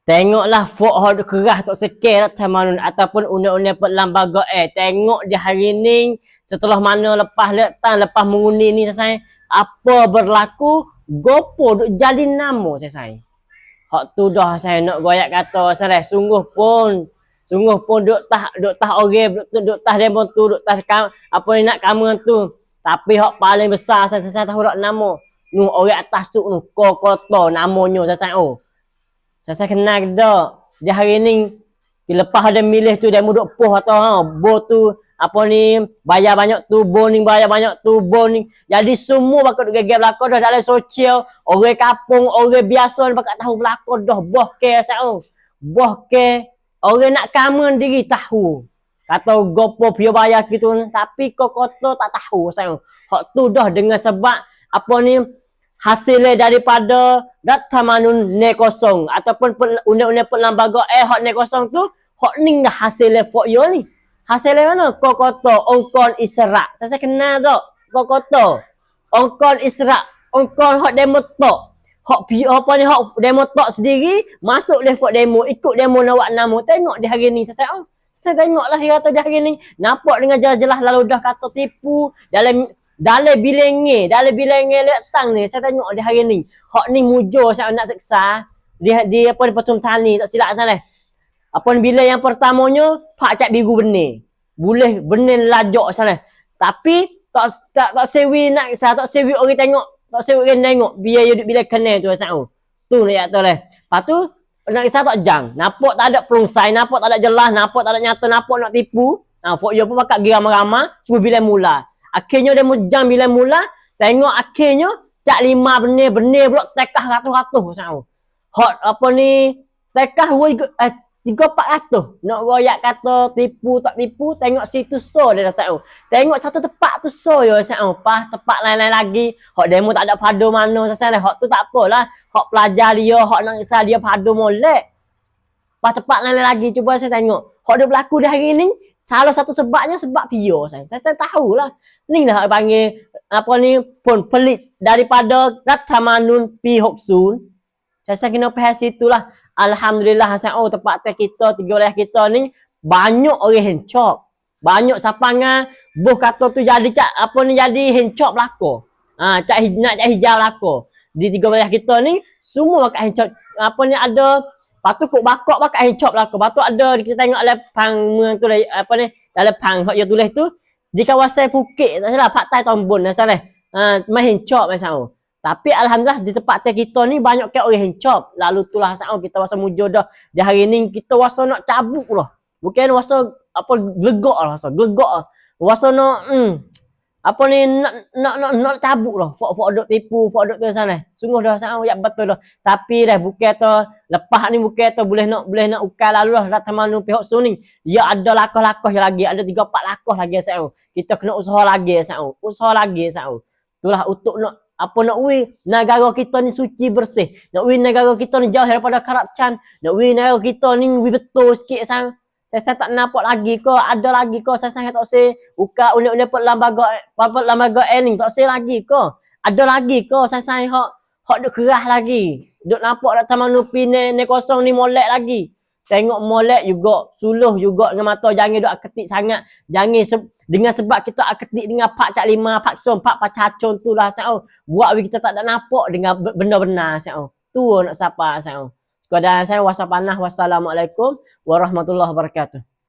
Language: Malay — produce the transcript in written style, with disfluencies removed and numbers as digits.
Tengoklah fok hot kerah tok sekeh tamanun ataupun undang-undang perlembaga tengok di hari ni setelah mana lepas mengundi ni saya apa berlaku gopo duk jadi nama saya. Hak tu dah saya nak goyak kata saya sungguh pun duk tah orang duk tah demo tu duk tah apa ni nak kamu tu. Tapi hak paling besar saya tahu dak nama. Nu orang atas tu nu kokoto namanya saya oh. Saya kenal dak. Di hari ni lepas ada milih tu dia duk poh atau bo tu apa ni bayar banyak tu bo ni bayar banyak tu bo ni. Jadi semua bakal duk geger belakang dah dalam sosial. Orang kampung, orang biasa ni bakal tahu belakang dah boh ke saya. Boh ke orang nak kamu diri tahu. Kata gopo pio bayar gitu tapi kokoto tak tahu saya. Hak tu dah dengan sebab apa ni hasilnya daripada data manun ne kosong ataupun undang-undang perlembaga hak ne kosong tu hak ning dah hasilnya for you ni. Hasilnya mana? Kokoto ongkon isra. Saya kenal tak? Kokoto ongkon isra, ongkon hak demo tok. Hak apa ni hak demo tok sendiri masuk level demo, ikut demo nawak nama. Tengok di hari ni saya tengoklah kata di hari ni nampak dengan jelas-jelas lalu dah kata tipu dalam bilenge letang ni saya tengok di hari ni. Hak ni mujur saya nak seksa di apa ni Patung Tani tak silap sana. Apa ni bila yang pertamanya pak cat biru benih. Boleh benih lajak sana. Tapi tak sewi nak saya tak sewi orang tengok, tak sewi orang tengok biar hidup bila kena tu saya. Tu nak kata leh. Lepas tu nak kisah tak jang. Nampak tak ada pelongsai, nampak tak ada jelas, nampak tak ada nyata, nampak nak tipu. Fok yo pun bakal geram-geram, cuba bila mula. Akhirnya dia mujang bila mula, tengok akhirnya cak 5 benih pula tekah ratus-ratus sao. Hot apa ni? Tekah 3-400. Nak royak kata tipu tak tipu, tengok situ so dia sao. Tengok satu tempat tu so yo sao. Pas tempat lain-lain lagi, hot demo tak ada padu mana saya. Hot tu tak apalah. Hak pelajar dia, hak nak kisah dia padu molek. Pas tempat lain lagi cuba saya tengok. Hak dia berlaku di hari ni, salah satu sebabnya sebab pio saya. Saya tahulah. Ni dah panggil apa ni pun pelit daripada Ratamanun P60. Saya kena faham situlah. Alhamdulillah saya tempat kita 3 wilayah kita ni banyak orang hencop. Banyak sapangan buh kata tu jadi apa ni jadi hencop belako. Cak hijau belako. Di 3 wilayah kita ni semua bakal hencop apa ni ada patu kok bakok bakal hencop belako. Patu ada kita tengok lepang tu apa ni dalam pang hak dia tulis tu di kawasan Phuket tak salah Pak Tai Tombon tak salah. Main hencop macam. Tapi alhamdulillah di tempat kita ni banyak ke orang hencop. Lalu itulah sao kita rasa mujur dah. Di hari ni kita rasa nak cabut lah. Bukan rasa apa gelegak lah rasa. Gelegak lah. Rasa nak apa ni nak cabut lah. Fok duk tipu, fok duk ke sana. Sungguh dah sao ya betul dah. Tapi dah bukan tu lepas ni bukan tu boleh nak ukar lalu lah Ratamanun pihak Suning. Ya ada lakah-lakah lagi, ada 3-4 lakah lagi sao. Kita kena usaha lagi sao. Usaha lagi sao. Itulah untuk nak apa nak negara kita ni suci bersih. Nak negara kita ni jauh daripada corruption. Nak negara kita ni betul sikit sang. Saya tak nampak lagi ke, ada lagi ke saya tak say buka undang-undang perlembaga ni tak say lagi ke. Ada lagi ke saya hak duk kerah lagi. Duk nampak Ratamanun P kosong ni molek lagi. Tengok molek juga, suluh juga dengan mata jangan duk ketik sangat. Jangan dengan sebab kita ketik dengan pak cak 5, pak som, pak pacacon tu lah sao. Buat kita tak ada nampak dengan benar-benar sao. Tu nak siapa sao. Sekadar saya wassalamualaikum warahmatullahi wabarakatuh.